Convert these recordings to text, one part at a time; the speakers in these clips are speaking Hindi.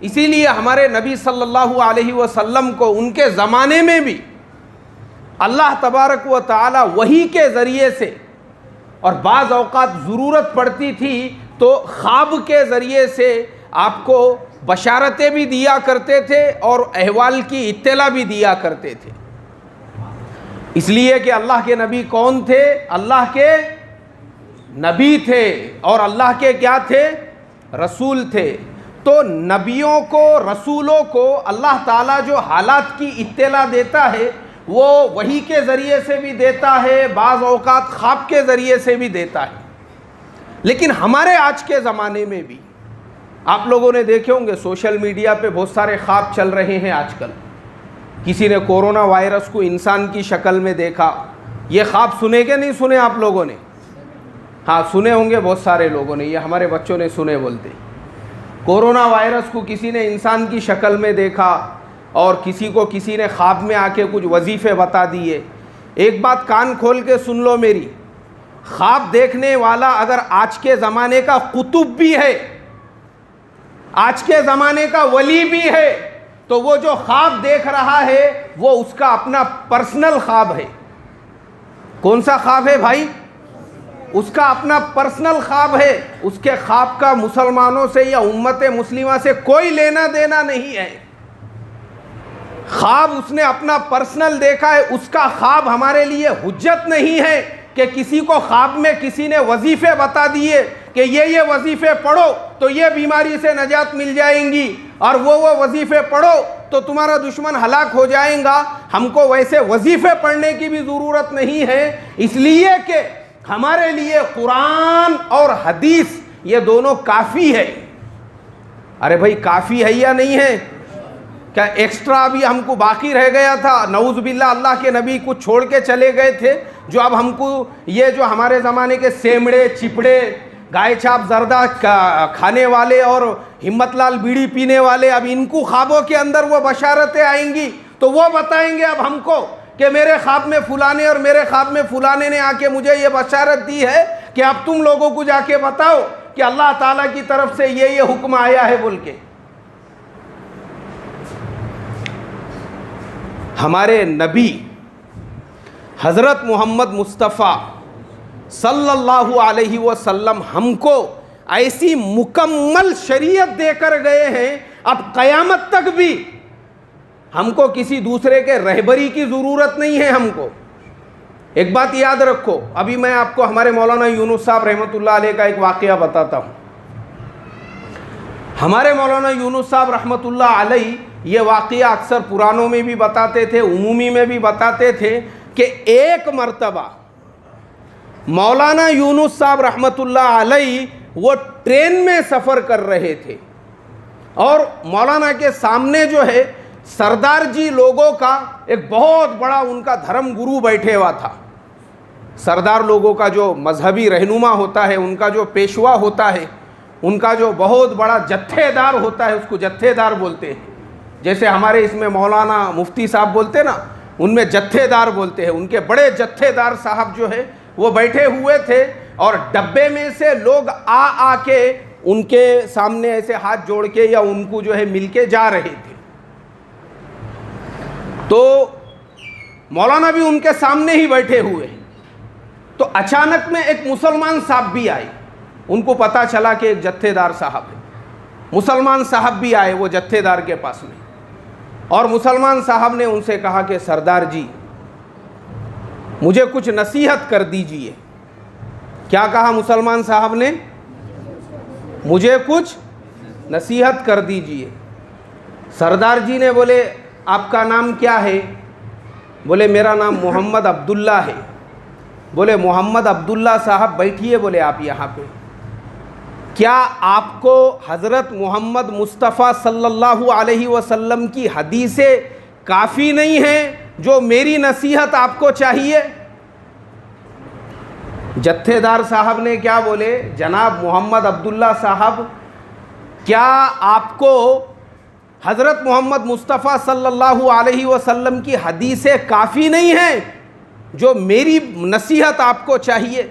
इसीलिए हमारे नबी सल्लल्लाहु अलैहि वसल्लम को उनके ज़माने में भी अल्लाह तबारक व तआला वही के ज़रिए से, और बाज़ औक़ात ज़रूरत पड़ती थी तो ख्वाब के ज़रिए से आपको बशारतें भी दिया करते थे और अहवाल की इत्तला भी दिया करते थे। इसलिए कि अल्लाह के नबी कौन थे? अल्लाह के नबी थे और अल्लाह के क्या थे? रसूल थे। तो नबियों को, रसूलों को अल्लाह ताला जो हालात की इत्तला देता है वो वही के ज़रिए से भी देता है, बाज़ औक़ात ख्वाब के ज़रिए से भी देता है। लेकिन हमारे आज के ज़माने में भी आप लोगों ने देखे होंगे सोशल मीडिया पे बहुत सारे ख्वाब चल रहे हैं आजकल। किसी ने कोरोना वायरस को इंसान की शक्ल में देखा। ये ख्वाब सुने कि नहीं सुने आप लोगों ने? हाँ, सुने होंगे बहुत सारे लोगों ने, ये हमारे बच्चों ने सुने बोलते। कोरोना वायरस को किसी ने इंसान की शक्ल में देखा और किसी ने ख्वाब में आके कुछ वजीफ़े बता दिए। एक बात कान खोल के सुन लो मेरी, ख्वाब देखने वाला अगर आज के ज़माने का कुतुब भी है, आज के ज़माने का वली भी है, तो वो जो ख्वाब देख रहा है वो उसका अपना पर्सनल ख्वाब है। कौन सा ख्वाब है भाई? उसका अपना पर्सनल ख्वाब है। उसके ख्वाब का मुसलमानों से या उम्मत मुस्लिमा से कोई लेना देना नहीं है। ख्वाब उसने अपना पर्सनल देखा है, उसका ख्वाब हमारे लिए हुज्जत नहीं है कि किसी को ख्वाब में किसी ने वजीफ़े बता दिए कि ये वजीफ़े पढ़ो तो ये बीमारी से नजात मिल जाएंगी और वो वजीफ़े पढ़ो तो तुम्हारा दुश्मन हलाक हो जाएगा। हमको वैसे वजीफ़े पढ़ने की भी ज़रूरत नहीं है, इसलिए कि हमारे लिए कुरान और हदीस ये दोनों काफ़ी है। अरे भाई, काफ़ी है या नहीं है? क्या एक्स्ट्रा अभी हमको बाकी रह गया था? नऊज़ बिल्लाह, अल्लाह के नबी कुछ छोड़ के चले गए थे जो अब हमको ये जो हमारे ज़माने के सेमड़े, चिपड़े, गाय छाप जर्दा खाने वाले और हिम्मतलाल बीड़ी पीने वाले, अब इनको ख्वाबों के अंदर वो बशारतें आएंगी तो वो बताएंगे अब हमको कि मेरे ख्वाब में फुलाने और मेरे ख्वाब में फुलाने ने आके मुझे ये बशारत दी है कि अब तुम लोगों को जाके बताओ कि अल्लाह ताला की तरफ से ये हुक्म आया है बोल के। हमारे नबी हज़रत मोहम्मद मुस्तफ़ा सल्लल्लाहु अलैहि वसल्लम हमको ऐसी मुकम्मल शरीयत देकर गए हैं, अब क़यामत तक भी हमको किसी दूसरे के रहबरी की ज़रूरत नहीं है। हमको एक बात याद रखो, अभी मैं आपको हमारे मौलाना यूनुस साहब रहमतुल्लाह अलैह का एक वाक़या बताता हूँ। हमारे मौलाना यूनुस साहब रहमतुल्लाह अलैह ये वाक़या अक्सर पुरानों में भी बताते थे, उमूमी में भी बताते थे कि एक मर्तबा मौलाना यूनुस साहब रहमतुल्लाह अलैह वो ट्रेन में सफ़र कर रहे थे और मौलाना के सामने जो है सरदार जी लोगों का एक बहुत बड़ा उनका धर्म गुरु बैठे हुआ था। सरदार लोगों का जो मजहबी रहनुमा होता है, उनका जो पेशवा होता है, उनका जो बहुत बड़ा जत्थेदार होता है, उसको जत्थेदार बोलते हैं। जैसे हमारे इसमें मौलाना मुफ्ती साहब बोलते हैं ना, उनमें जत्थेदार बोलते हैं। उनके बड़े जत्थेदार साहब जो है वो बैठे हुए थे और डब्बे में से लोग आके उनके सामने ऐसे हाथ जोड़ के या उनको जो है मिलके जा रहे थे। तो मौलाना भी उनके सामने ही बैठे हुए। तो अचानक में एक मुसलमान साहब भी आए, उनको पता चला कि एक जत्थेदार साहब है। मुसलमान साहब भी आए वो जत्थेदार के पास में, और मुसलमान साहब ने उनसे कहा कि सरदार जी मुझे कुछ नसीहत कर दीजिए। क्या कहा मुसलमान साहब ने? मुझे कुछ नसीहत कर दीजिए। सरदार जी ने बोले आपका नाम क्या है? बोले मेरा नाम मोहम्मद अब्दुल्ला है। बोले मोहम्मद अब्दुल्ला साहब बैठिए, बोले आप यहाँ पे। क्या आपको हज़रत मोहम्मद मुस्तफ़ा सल्लल्लाहु अलैहि वसल्लम की हदीसें काफ़ी नहीं हैं जो मेरी नसीहत आपको चाहिए? जत्थेदार साहब ने क्या बोले, जनाब मोहम्मद अब्दुल्ला साहब, क्या आपको हज़रत मोहम्मद मुस्तफ़ा सल्लल्लाहु अलैहि वसल्लम की हदीसें काफ़ी नहीं हैं जो मेरी नसीहत आपको चाहिए?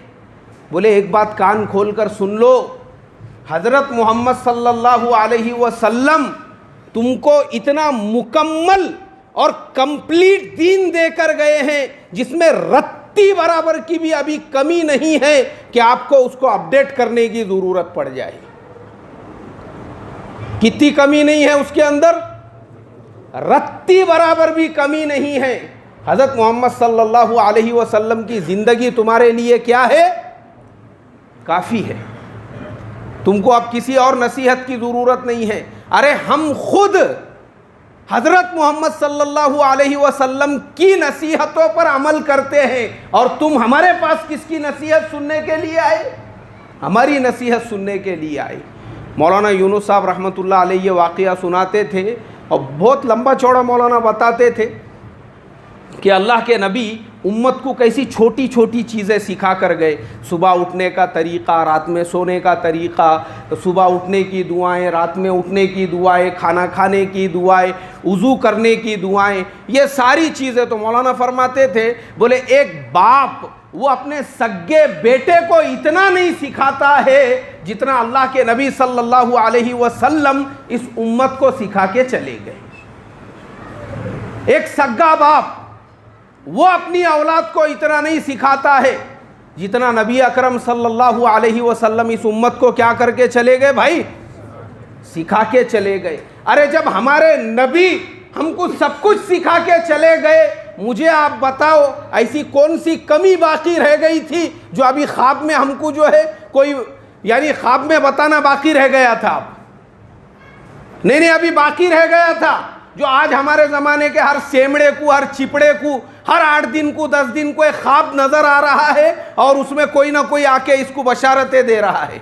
बोले एक बात कान खोल कर सुन लो, हज़रत मोहम्मद सल्लल्लाहु अलैहि वसल्लम तुमको इतना मुकम्मल और कंप्लीट दीन देकर गए हैं जिसमें रत्ती बराबर की भी अभी कमी नहीं है कि आपको उसको अपडेट करने की जरूरत पड़ जाए। कितनी कमी नहीं है उसके अंदर? रत्ती बराबर भी कमी नहीं है। हज़रत मोहम्मद सल्लल्लाहु अलैहि वसल्लम की ज़िंदगी तुम्हारे लिए क्या है? काफ़ी है। तुमको अब किसी और नसीहत की ज़रूरत नहीं है। अरे हम खुद हज़रत मोहम्मद सल्लल्लाहु अलैहि वसल्लम की नसीहतों पर अमल करते हैं और तुम हमारे पास किसकी नसीहत सुनने के लिए आए? हमारी नसीहत सुनने के लिए आए। मौलाना यूनुस साहब रहमतुल्लाह अलैहि ये वाक़या सुनाते थे और बहुत लंबा चौड़ा मौलाना बताते थे कि अल्लाह के नबी उम्मत को कैसी छोटी छोटी चीज़ें सिखा कर गए। सुबह उठने का तरीक़ा, रात में सोने का तरीक़ा, सुबह उठने की दुआएं, रात में उठने की दुआएं, खाना खाने की दुआएं, वज़ू करने की दुआएं, ये सारी चीज़ें। तो मौलाना फरमाते थे, बोले एक बाप वो अपने सगे बेटे को इतना नहीं सिखाता है जितना अल्लाह के नबी सल्लल्लाहु अलैहि वसल्लम इस उम्मत को सिखा के चले गए। एक सगा बाप वो अपनी औलाद को इतना नहीं सिखाता है जितना नबी अकरम सल्लल्लाहु अलैहि वसल्लम इस उम्मत को क्या करके चले गए भाई? सिखा के चले गए। अरे जब हमारे नबी हमको सब कुछ सिखा के चले गए, मुझे आप बताओ ऐसी कौन सी कमी बाकी रह गई थी जो अभी ख्वाब में हमको जो है कोई यानी ख्वाब में बताना बाकी रह गया था? नहीं, अभी बाकी रह गया था जो आज हमारे ज़माने के हर सेमड़े को, हर चिपड़े को, हर 8 दिन को, 10 दिन को एक ख्वाब नज़र आ रहा है और उसमें कोई ना कोई आके इसको बशारतें दे रहा है।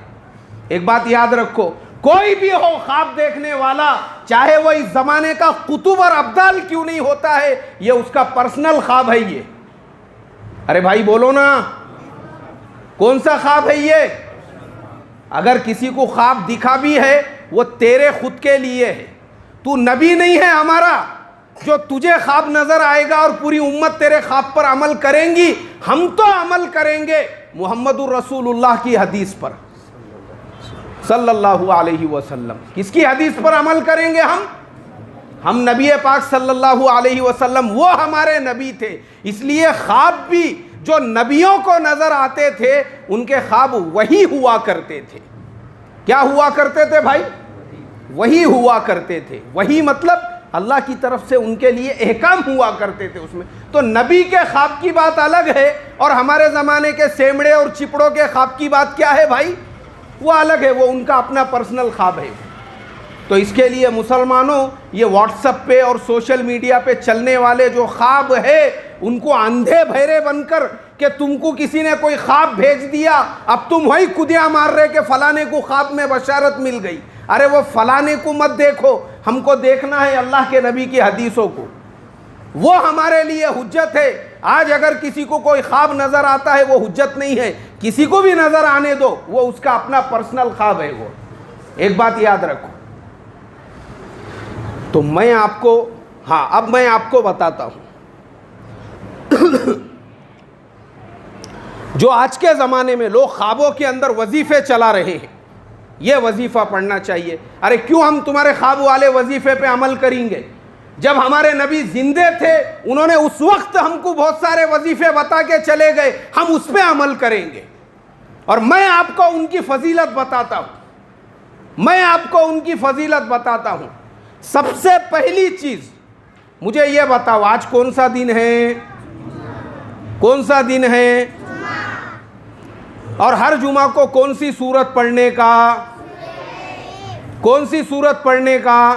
एक बात याद रखो, कोई भी हो ख्वाब देखने वाला, चाहे वो इस ज़माने का कुतुब और अब्दाल क्यों नहीं होता है, ये उसका पर्सनल ख्वाब है ये। अरे भाई बोलो ना, कौन सा ख्वाब है ये? अगर किसी को ख्वाब दिखा भी है वो तेरे खुद के लिए है। तू नबी नहीं है हमारा जो तुझे ख्वाब नजर आएगा और पूरी उम्मत तेरे ख्वाब पर अमल करेंगी। हम तो अमल करेंगे मुहम्मदुर रसूलुल्लाह की हदीस पर सल्लल्लाहु अलैहि वसल्लम। किसकी हदीस पर अमल करेंगे हम नबी पाक सल्लल्लाहु अलैहि वसल्लम, वो हमारे नबी थे। इसलिए ख्वाब भी जो नबियों को नजर आते थे उनके ख्वाब वही हुआ करते थे। क्या हुआ करते थे भाई? वही हुआ करते थे। वही मतलब अल्लाह की तरफ से उनके लिए एहकाम हुआ करते थे उसमें। तो नबी के ख्वाब की बात अलग है और हमारे ज़माने के सेमड़े और चिपड़ों के ख्वाब की बात क्या है भाई? वो अलग है, वो उनका अपना पर्सनल ख्वाब है। तो इसके लिए मुसलमानों, ये व्हाट्सएप पे और सोशल मीडिया पे चलने वाले जो ख्वाब है उनको अंधे बहरे बनकर कि तुमको किसी ने कोई ख्वाब भेज दिया, अब तुम वही कुदिया मार रहे कि फलाने को ख्वाब में बशारत मिल गई। अरे वो फलाने को मत देखो, हमको देखना है अल्लाह के नबी की हदीसों को। वो हमारे लिए हुज्जत है। आज अगर किसी को कोई ख्वाब नज़र आता है वो हुज्जत नहीं है, किसी को भी नज़र आने दो, वो उसका अपना पर्सनल ख्वाब है। वो एक बात याद रखो। तो मैं आपको, हाँ अब मैं आपको बताता हूँ जो आज के ज़माने में लोग ख्वाबों के अंदर वजीफ़े चला रहे हैं, ये वजीफ़ा पढ़ना चाहिए। अरे क्यों हम तुम्हारे ख्वाब वाले वजीफ़े पे अमल करेंगे? जब हमारे नबी जिंदे थे उन्होंने उस वक्त हमको बहुत सारे वजीफ़े बता के चले गए, हम उस पर अमल करेंगे। और मैं आपको उनकी फजीलत बताता हूँ, मैं आपको उनकी फजीलत बताता हूँ। सबसे पहली चीज़ मुझे ये बताओ, आज कौन सा दिन है? कौन सा दिन है? और हर जुमा को कौन सी सूरत पढ़ने का? कौन सी सूरत पढ़ने का?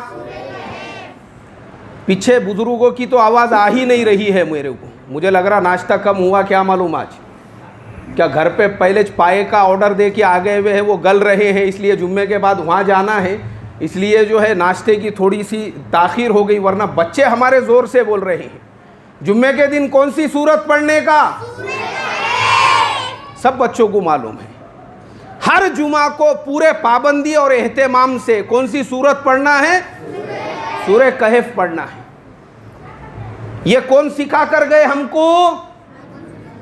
पीछे बुजुर्गों की तो आवाज़ आ ही नहीं रही है मेरे को। मुझे लग रहा नाश्ता कम हुआ, क्या मालूम आज। क्या घर पे पहले पाए का ऑर्डर दे के आ गए हुए हैं, वो गल रहे हैं, इसलिए जुम्मे के बाद वहाँ जाना है, इसलिए जो है नाश्ते की थोड़ी सी ताख़ीर हो गई, वरना बच्चे हमारे ज़ोर से बोल रहे हैं। जुम्मे के दिन कौन सी सूरत पढ़ने का? सब बच्चों को मालूम है। हर जुमा को पूरे पाबंदी और एहतमाम से कौन सी सूरत पढ़ना है? सूरह कहफ पढ़ना है। ये कौन सिखा कर गए हमको?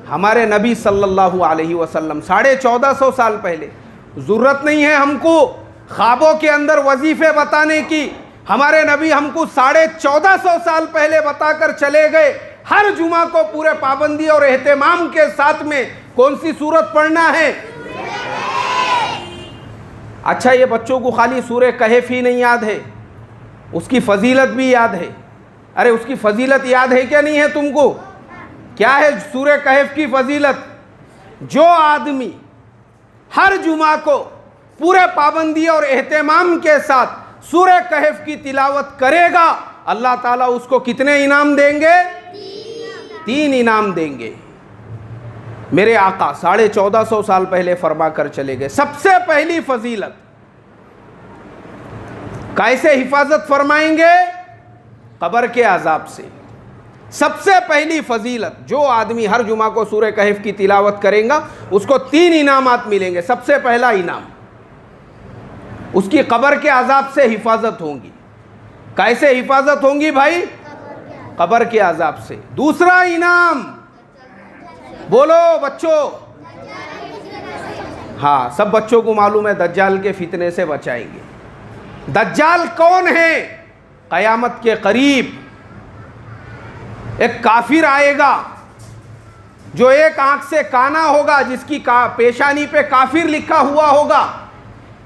हमारे नबी सल्लल्लाहु अलैहि वसल्लम 1450 साल पहले। ज़रूरत नहीं है हमको ख्वाबों के अंदर वजीफ़े बताने की, हमारे नबी हमको 1450 साल पहले बताकर चले गए हर जुमा को पूरे पाबंदी और एहतमाम के साथ में कौन सी सूरत पढ़ना है। अच्छा, ये बच्चों को खाली सूरह कहफ ही नहीं याद है, उसकी फजीलत भी याद है। अरे उसकी फजीलत याद है क्या नहीं है तुमको? क्या है सूरह कहफ की फजीलत? जो आदमी हर जुमा को पूरे पाबंदी और एहतमाम के साथ सूरह कहफ की तिलावत करेगा, अल्लाह ताला उसको कितने इनाम देंगे? 3 इनाम देंगे। मेरे आका 1450 साल पहले फरमा कर चले गए। सबसे पहली फजीलत, कैसे हिफाजत फरमाएंगे? कब्र के अजाब से। सबसे पहली फजीलत, जो आदमी हर जुमा को सूरह कहफ की तिलावत करेगा उसको 3 इनामात मिलेंगे। सबसे पहला इनाम, उसकी कब्र के अजाब से हिफाजत होगी। कैसे हिफाजत होंगी भाई? कब्र के अजाब से। दूसरा इनाम बोलो बच्चों। हाँ, सब बच्चों को मालूम है, दज्जाल के फितने से बचाएंगे। दज्जाल कौन है? क़यामत के करीब एक काफिर आएगा जो एक आंख से काना होगा, जिसकी पेशानी पे काफिर लिखा हुआ होगा,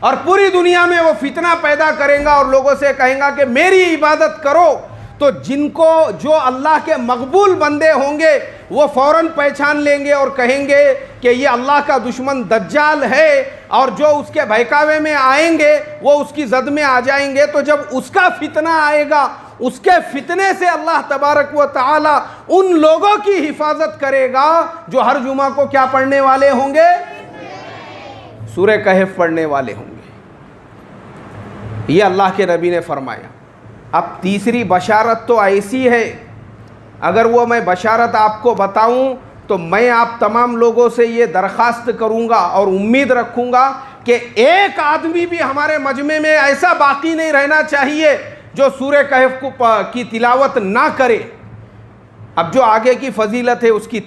और पूरी दुनिया में वो फितना पैदा करेगा और लोगों से कहेगा कि मेरी इबादत करो। तो जिनको जो अल्लाह के मकबूल बंदे होंगे वो फौरन पहचान लेंगे और कहेंगे कि ये अल्लाह का दुश्मन दज्जाल है, और जो उसके बहकावे में आएंगे वो उसकी जद में आ जाएंगे। तो जब उसका फितना आएगा, उसके फितने से अल्लाह तबारक व तआला उन लोगों की हिफाजत करेगा जो हर जुमा को क्या पढ़ने वाले होंगे? सूरह कहफ पढ़ने वाले होंगे। ये अल्लाह के नबी ने फरमाया। अब तीसरी बशारत तो ऐसी है, अगर वो मैं बशारत आपको बताऊं तो मैं आप तमाम लोगों से ये दरख्वास्त करूंगा और उम्मीद रखूंगा कि एक आदमी भी हमारे मजमे में ऐसा बाकी नहीं रहना चाहिए जो सूरह कहफ की तिलावत ना करे। अब जो आगे की फजीलत है उसकी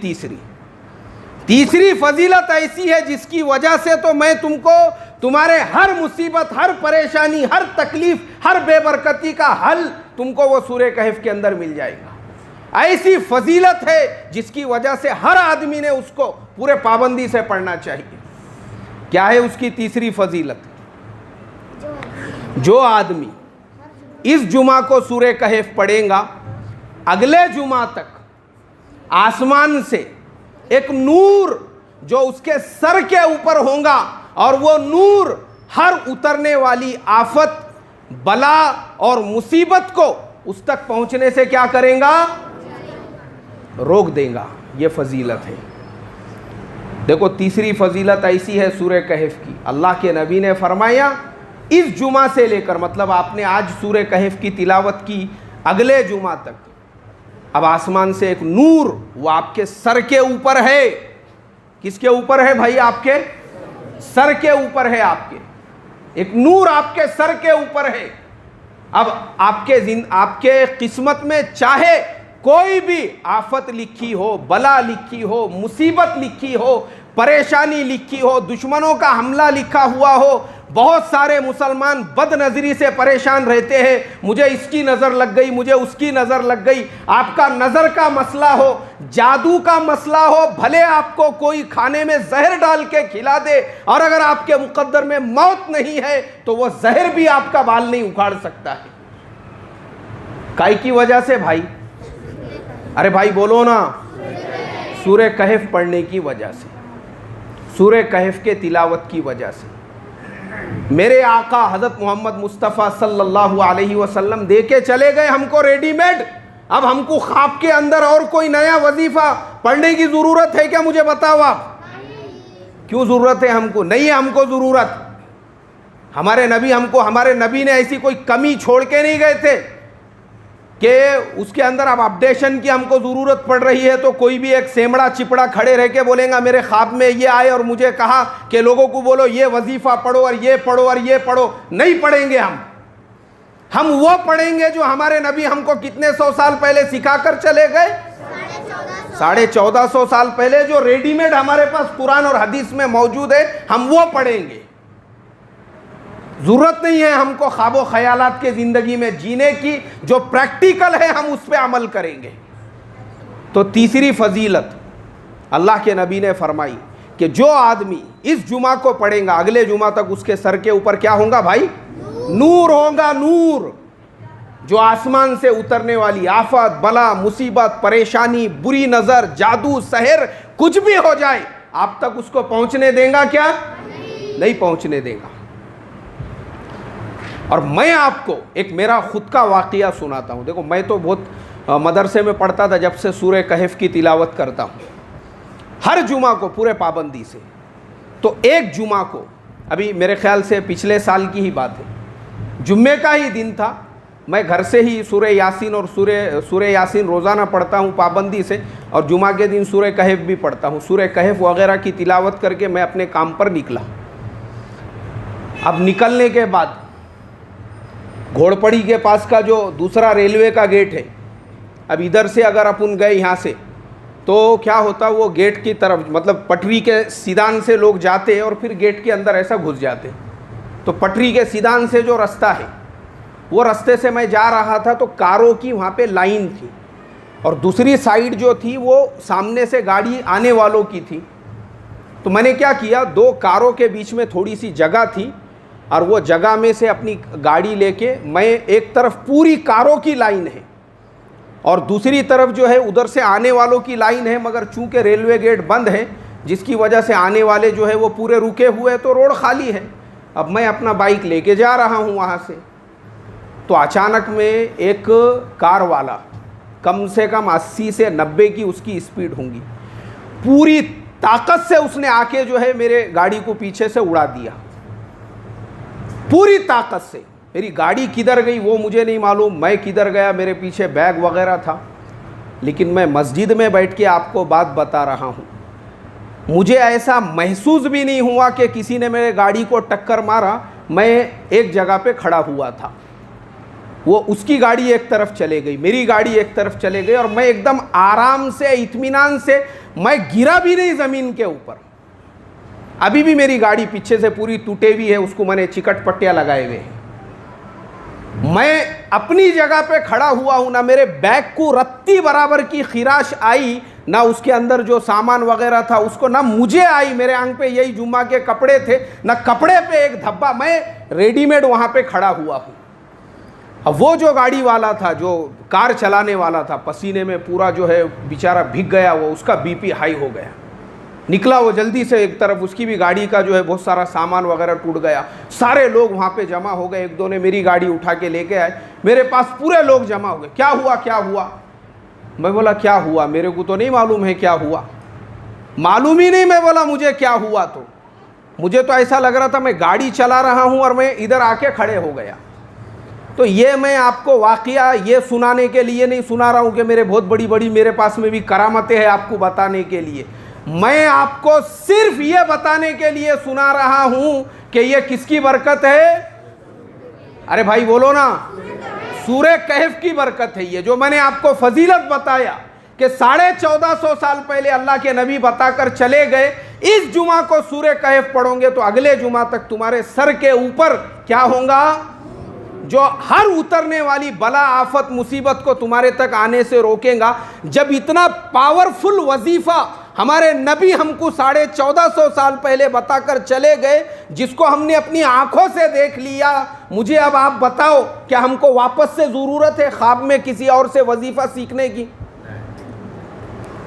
तीसरी फजीलत ऐसी है जिसकी वजह से तो मैं तुमको तुम्हारे हर मुसीबत, हर परेशानी, हर तकलीफ, हर बेबरकती का हल तुमको वो सूरह कहफ के अंदर मिल जाएगा। ऐसी फजीलत है जिसकी वजह से हर आदमी ने उसको पूरे पाबंदी से पढ़ना चाहिए। क्या है उसकी तीसरी फजीलत? जो आदमी इस जुमा को सूरह कहफ पढ़ेगा, अगले जुमा तक आसमान से एक नूर जो उसके सर के ऊपर होगा, और वो नूर हर उतरने वाली आफत, बला और मुसीबत को उस तक पहुंचने से क्या करेगा? रोक देगा। ये फजीलत है। देखो, तीसरी फजीलत ऐसी है सूरह कहफ की, अल्लाह के नबी ने फरमाया इस जुमा से लेकर, मतलब आपने आज सूरह कहफ की तिलावत की, अगले जुमा तक अब आसमान से एक नूर वो आपके सर के ऊपर है। किसके ऊपर है भाई? आपके सर के ऊपर है। आपके एक नूर आपके सर के ऊपर है। अब आपके किस्मत में चाहे कोई भी आफत लिखी हो, बला लिखी हो, मुसीबत लिखी हो, परेशानी लिखी हो, दुश्मनों का हमला लिखा हुआ हो, बहुत सारे मुसलमान बदनज़री से परेशान रहते हैं, मुझे इसकी नज़र लग गई, मुझे उसकी नज़र लग गई। आपका नज़र का मसला हो, जादू का मसला हो, भले आपको कोई खाने में जहर डाल के खिला दे, और अगर आपके मुकद्दर में मौत नहीं है तो वो जहर भी आपका बाल नहीं उखाड़ सकता है। काई की वजह से भाई? अरे भाई बोलो ना, सूरह कहफ पढ़ने की वजह से, सूरह कहफ के तिलावत की वजह से। मेरे आका हज़रत मोहम्मद मुस्तफ़ा सल्लल्लाहु अलैहि वसल्लम दे के चले गए हमको रेडीमेड। अब हमको ख्वाब के अंदर और कोई नया वजीफ़ा पढ़ने की ज़रूरत है क्या? मुझे बताओ आप, क्यों ज़रूरत है हमको? नहीं है हमको ज़रूरत। हमारे नबी ने ऐसी कोई कमी छोड़ के नहीं गए थे कि उसके अंदर अब अपडेशन की हमको ज़रूरत पड़ रही है तो कोई भी एक सेमड़ा चिपड़ा खड़े रह के बोलेगा मेरे ख्वाब में ये आए और मुझे कहा कि लोगों को बोलो ये वजीफ़ा पढ़ो और ये पढ़ो और ये पढ़ो। नहीं पढ़ेंगे हम वो पढ़ेंगे जो हमारे नबी हमको कितने 100 साल पहले सिखा कर चले गए। 1450 साल पहले जो रेडीमेड हमारे पास कुरान और हदीस में मौजूद है, हम वो पढ़ेंगे। ज़रूरत नहीं है हमको ख्वाबो ख़यालात के ज़िंदगी में जीने की, जो प्रैक्टिकल है हम उस पर अमल करेंगे। तो तीसरी फजीलत अल्लाह के नबी ने फरमाई कि जो आदमी इस जुमा को पढ़ेगा अगले जुमा तक उसके सर के ऊपर क्या होगा भाई? नूर होगा, नूर। जो आसमान से उतरने वाली आफत, बला, मुसीबत, परेशानी, बुरी नज़र, जादू, सहर कुछ भी हो जाए आप तक उसको पहुंचने देगा क्या? नहीं पहुंचने देगा। और मैं आपको एक मेरा खुद का वाक़या सुनाता हूँ। देखो मैं तो बहुत मदरसे में पढ़ता था, जब से सूरह कहफ की तिलावत करता हूँ हर जुमा को पूरे पाबंदी से। तो एक जुमा को, अभी मेरे ख्याल से पिछले साल की ही बात है, जुम्मे का ही दिन था, मैं घर से ही सूरह यासीन और सूरह यासीन रोज़ाना पढ़ता हूँ पाबंदी से, और जुमा के दिन सूरह कहफ भी पढ़ता हूँ। सूरह कहफ वगैरह की तिलावत करके मैं अपने काम पर निकला। अब निकलने के बाद घोड़पड़ी के पास का जो दूसरा रेलवे का गेट है, अब इधर से अगर अपन गए यहाँ से तो क्या होता, वो गेट की तरफ मतलब पटरी के सीधान से लोग जाते और फिर गेट के अंदर ऐसा घुस जाते। तो पटरी के सीधान से जो रास्ता है वो रास्ते से मैं जा रहा था, तो कारों की वहाँ पे लाइन थी और दूसरी साइड जो थी वो सामने से गाड़ी आने वालों की थी। तो मैंने क्या किया, दो कारों के बीच में थोड़ी सी जगह थी और वो जगह में से अपनी गाड़ी लेके मैं, एक तरफ पूरी कारों की लाइन है और दूसरी तरफ जो है उधर से आने वालों की लाइन है, मगर चूंकि रेलवे गेट बंद है जिसकी वजह से आने वाले जो है वो पूरे रुके हुए हैं, तो रोड खाली है। अब मैं अपना बाइक लेके जा रहा हूँ वहाँ से, तो अचानक में एक कार वाला, कम से कम 80 से 90 की उसकी स्पीड होंगी, पूरी ताकत से उसने आके जो है मेरे गाड़ी को पीछे से उड़ा दिया, पूरी ताकत से। मेरी गाड़ी किधर गई वो मुझे नहीं मालूम, मैं किधर गया, मेरे पीछे बैग वगैरह था। लेकिन मैं मस्जिद में बैठ के आपको बात बता रहा हूँ, मुझे ऐसा महसूस भी नहीं हुआ कि किसी ने मेरे गाड़ी को टक्कर मारा। मैं एक जगह पे खड़ा हुआ था, वो उसकी गाड़ी एक तरफ चले गई, मेरी गाड़ी एक तरफ चले गई और मैं एकदम आराम से, इत्मीनान से, मैं गिरा भी नहीं ज़मीन के ऊपर। अभी भी मेरी गाड़ी पीछे से पूरी टूटी हुई है, उसको मैंने चिकट पट्टियाँ लगाए हुए हैं। मैं अपनी जगह पे खड़ा हुआ हूँ, ना मेरे बैग को रत्ती बराबर की खिराश आई, ना उसके अंदर जो सामान वगैरह था उसको ना मुझे आई। मेरे आंख पे यही जुम्मा के कपड़े थे, ना कपड़े पे एक धब्बा, मैं रेडीमेड वहाँ पे खड़ा हुआ हूँ। अब वो जो गाड़ी वाला था, जो कार चलाने वाला था, पसीने में पूरा जो है बेचारा भीग गया, वो उसका बीपी हाई हो गया। निकला वो जल्दी से एक तरफ, उसकी भी गाड़ी का जो है बहुत सारा सामान वगैरह टूट गया। सारे लोग वहाँ पे जमा हो गए, एक दो ने मेरी गाड़ी उठा के लेके आए, मेरे पास पूरे लोग जमा हो गए। क्या हुआ क्या हुआ? मैं बोला क्या हुआ, मेरे को तो नहीं मालूम है क्या हुआ, मालूम ही नहीं। मैं बोला मुझे क्या हुआ, तो मुझे तो ऐसा लग रहा था मैं गाड़ी चला रहा हूँ और मैं इधर आके खड़े हो गया। तो ये मैं आपको वाक़या ये सुनाने के लिए नहीं सुना रहा हूँ कि मेरे बहुत बड़ी बड़ी मेरे पास में भी करामतें हैं आपको बताने के लिए, मैं आपको सिर्फ ये बताने के लिए सुना रहा हूँ कि ये किसकी बरकत है? अरे भाई बोलो ना, सूरह कहफ की बरकत है ये। जो मैंने आपको फजीलत बताया कि 1450 साल पहले अल्लाह के नबी बताकर चले गए, इस जुमा को सूरह कहफ पढ़ोगे तो अगले जुमा तक तुम्हारे सर के ऊपर क्या होगा? जो हर उतरने वाली बला, आफत, मुसीबत को तुम्हारे तक आने से रोकेगा। जब इतना पावरफुल वजीफा हमारे नबी हमको 1450 साल पहले बताकर चले गए, जिसको हमने अपनी आंखों से देख लिया, मुझे अब आप बताओ क्या हमको वापस से ज़रूरत है ख्वाब में किसी और से वजीफ़ा सीखने की?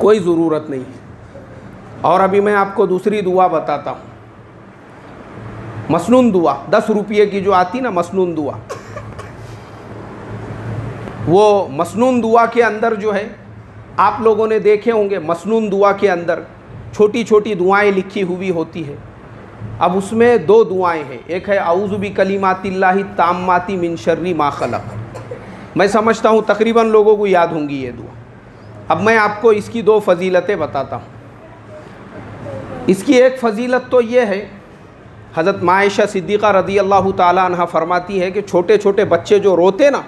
कोई ज़रूरत नहीं है। और अभी मैं आपको दूसरी दुआ बताता हूँ, मसनून दुआ, 10 रुपये की जो आती ना मसनून दुआ, वो मसनून दुआ के अंदर जो है आप लोगों ने देखे होंगे, मसनून दुआ के अंदर छोटी छोटी दुआएं लिखी हुई होती है। अब उसमें 2 दुआएं हैं, एक है औज़ु बिकलिमातिल्लाहि ताम्माति मिन शर्रि मा खलक़। मैं समझता हूँ तकरीबन लोगों को याद होंगी ये दुआ। अब मैं आपको इसकी 2 फजीलतें बताता हूँ। इसकी एक फ़जीलत तो ये है, हज़रत आयशा सिद्दीक़ा रज़ी अल्लाह ताला अन्हा फरमाती है कि छोटे छोटे बच्चे जो रोते ना,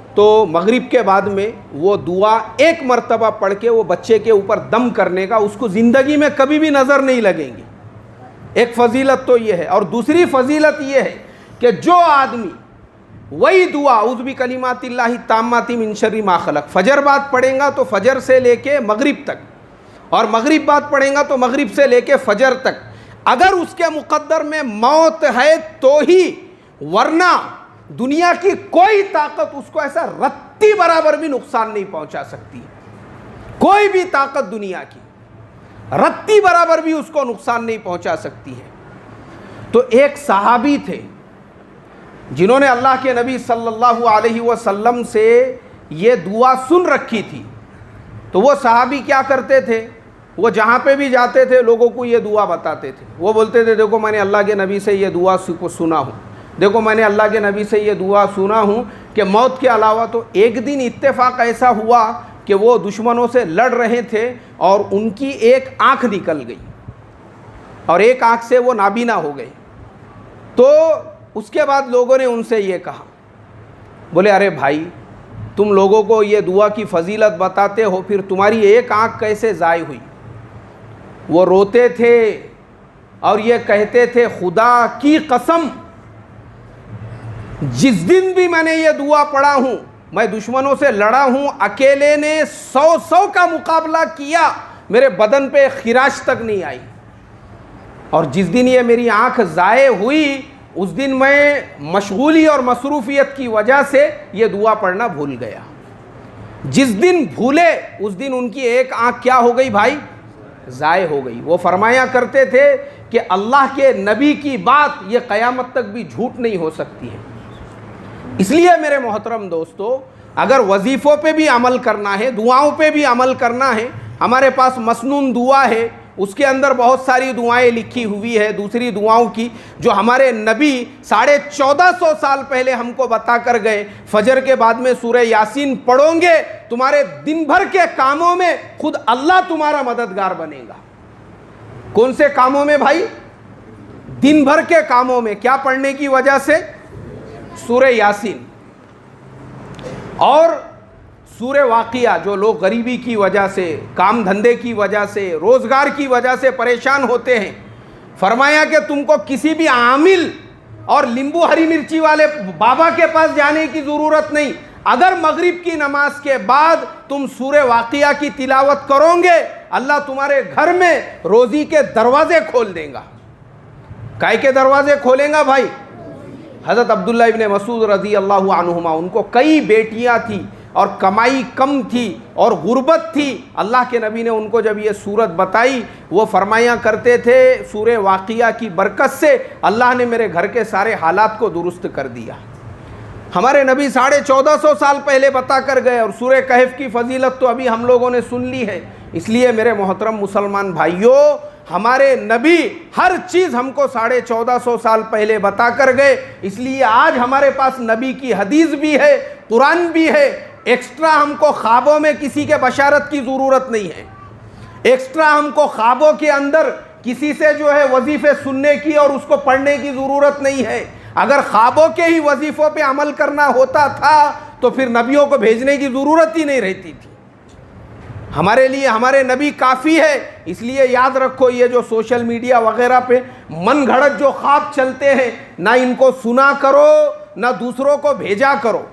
तो मगरिब के बाद में वो दुआ एक मरतबा पढ़ के वो बच्चे के ऊपर दम करने का, उसको ज़िंदगी में कभी भी नज़र नहीं लगेंगी। एक फ़जीलत तो ये है। और दूसरी फ़जीलत ये है कि जो आदमी वही दुआ उज़ बि कलिमातिल्लाहि ताम्माति मिन शर्रि मा खलक, फजर बाद पढ़ेगा तो फजर से लेके मगरिब तक, और मगरिब बाद पढ़ेगा तो मगरिब से लेके फजर तक, अगर उसके मुक़द्दर में मौत है तो ही, वरना दुनिया की कोई ताकत उसको ऐसा रत्ती बराबर भी नुकसान नहीं पहुंचा सकती। कोई भी ताकत दुनिया की रत्ती बराबर भी उसको नुकसान नहीं पहुंचा सकती है। तो एक सहाबी थे जिन्होंने अल्लाह के नबी सल्लल्लाहु अलैहि वसल्लम से ये दुआ सुन रखी थी। तो वो सहाबी क्या करते थे, वो जहाँ पे भी जाते थे लोगों को ये दुआ बताते थे। वो बोलते थे देखो मैंने अल्लाह के नबी से ये दुआ को सुना हूँ, देखो मैंने अल्लाह के नबी से ये दुआ सुना हूँ कि मौत के अलावा। तो एक दिन इत्तेफाक ऐसा हुआ कि वो दुश्मनों से लड़ रहे थे और उनकी एक आँख निकल गई और एक आँख से वो नाबीना हो गए। तो उसके बाद लोगों ने उनसे ये कहा, बोले अरे भाई तुम लोगों को ये दुआ की फजीलत बताते हो, फिर तुम्हारी एक आँख कैसे ज़ाय हुई। वो रोते थे और ये कहते थे खुदा की कसम जिस दिन भी मैंने ये दुआ पढ़ा हूँ, मैं दुश्मनों से लड़ा हूँ, अकेले ने 100 का मुकाबला किया, मेरे बदन पे खिराश तक नहीं आई। और जिस दिन ये मेरी आँख ज़ाय हुई उस दिन मैं मशगूली और मसरूफियत की वजह से ये दुआ पढ़ना भूल गया। जिस दिन भूले उस दिन उनकी एक आँख क्या हो गई भाई, ज़ाय हो गई। वो फरमाया करते थे कि अल्लाह के नबी की बात ये क़यामत तक भी झूठ नहीं हो सकती है। इसलिए मेरे मोहतरम दोस्तों, अगर वजीफ़ों पे भी अमल करना है, दुआओं पे भी अमल करना है, हमारे पास मसनून दुआ है, उसके अंदर बहुत सारी दुआएं लिखी हुई है दूसरी दुआओं की, जो हमारे नबी 1450 साल पहले हमको बता कर गए। फजर के बाद में सूरह यासीन पढ़ोगे, तुम्हारे दिन भर के कामों में खुद अल्लाह तुम्हारा मददगार बनेगा। कौन से कामों में भाई? दिन भर के कामों में। क्या पढ़ने की वजह से? सूरह यासीन। और सूरह वाक़िया, जो लोग गरीबी की वजह से, काम धंधे की वजह से, रोज़गार की वजह से परेशान होते हैं, फरमाया कि तुमको किसी भी आमिल और नींबू हरी मिर्ची वाले बाबा के पास जाने की ज़रूरत नहीं। अगर मगरिब की नमाज के बाद तुम सूरह वाक़िया की तिलावत करोगे, अल्लाह तुम्हारे घर में रोज़ी के दरवाज़े खोल देगा। काय के दरवाज़े खोलेगा भाई? हज़रत अब्दुल्ला इब्न मसूद रज़ी अल्लाहु अन्हुमा, उनको कई बेटियां थी और कमाई कम थी और गुर्बत थी। अल्लाह के नबी ने उनको जब ये सूरत बताई, वो फरमाया करते थे सूरह वाक़िया की बरकत से अल्लाह ने मेरे घर के सारे हालात को दुरुस्त कर दिया। हमारे नबी 1450 साल पहले बता कर गए और सूरह कहफ की फजीलत तो अभी हम लोगों ने सुन ली है। इसलिए मेरे मोहतरम मुसलमान भाइयों, हमारे नबी हर चीज़ हमको 1450 साल पहले बता कर गए। इसलिए आज हमारे पास नबी की हदीस भी है, कुरान भी है। एक्स्ट्रा हमको ख्वाबों में किसी के बशारत की ज़रूरत नहीं है। एक्स्ट्रा हमको ख्वाबों के अंदर किसी से जो है वजीफ़े सुनने की और उसको पढ़ने की ज़रूरत नहीं है। अगर ख्वाबों के ही वजीफ़ों पे अमल करना होता था तो फिर नबियों को भेजने की ज़रूरत ही नहीं रहती थी। हमारे लिए हमारे नबी काफ़ी है। इसलिए याद रखो, ये जो सोशल मीडिया वगैरह पे मन घड़त जो ख्वाब चलते हैं, ना इनको सुना करो ना दूसरों को भेजा करो।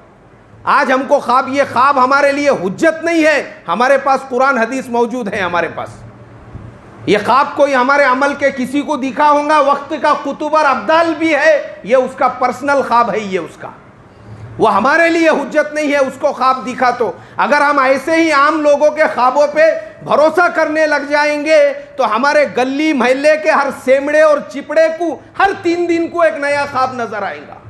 आज हमको ख्वाब, ये ख्वाब हमारे लिए हुज्जत नहीं है। हमारे पास कुरान हदीस मौजूद है। हमारे पास ये ख्वाब कोई हमारे अमल के किसी को दिखा होगा, वक्त का कुतुब और अब्दाल भी है, ये उसका पर्सनल ख्वाब है, ये उसका, वो हमारे लिए हुज्जत नहीं है उसको ख्वाब दिखा। तो अगर हम ऐसे ही आम लोगों के ख्वाबों पे भरोसा करने लग जाएंगे तो हमारे गली मोहल्ले के हर सेमड़े और चिपड़े को हर 3 दिन को एक नया ख्वाब नजर आएगा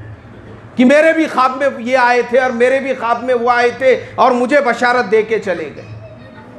कि मेरे भी ख्वाब में ये आए थे और मेरे भी ख्वाब में वो आए थे और मुझे बशारत दे के चले गए।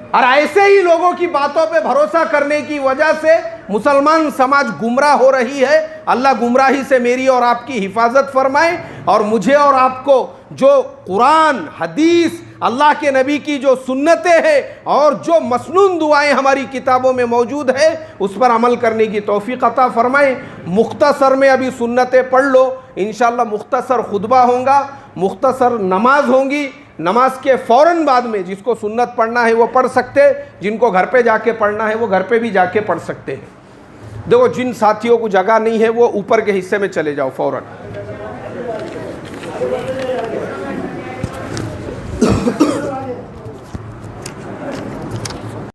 और ऐसे ही लोगों की बातों पे भरोसा करने की वजह से मुसलमान समाज गुमराह हो रही है। अल्लाह गुमराही से मेरी और आपकी हिफाजत फरमाए और मुझे और आपको जो कुरान हदीस, अल्लाह के नबी की जो सुन्नतें हैं और जो मसनून दुआएं हमारी किताबों में मौजूद है उस पर अमल करने की तौफीक अता फरमाए। मुख्तसर में अभी सुन्नतें पढ़ लो, इंशाअल्लाह मुख्तसर खुतबा होगा, मुख्तसर नमाज होंगी। नमाज के फ़ौरन बाद में जिसको सुन्नत पढ़ना है वो पढ़ सकते, जिनको घर पे जाके पढ़ना है वो घर पे भी जाके पढ़ सकते हैं। देखो, जिन साथियों को जगह नहीं है वो ऊपर के हिस्से में चले जाओ फ़ौरन। है।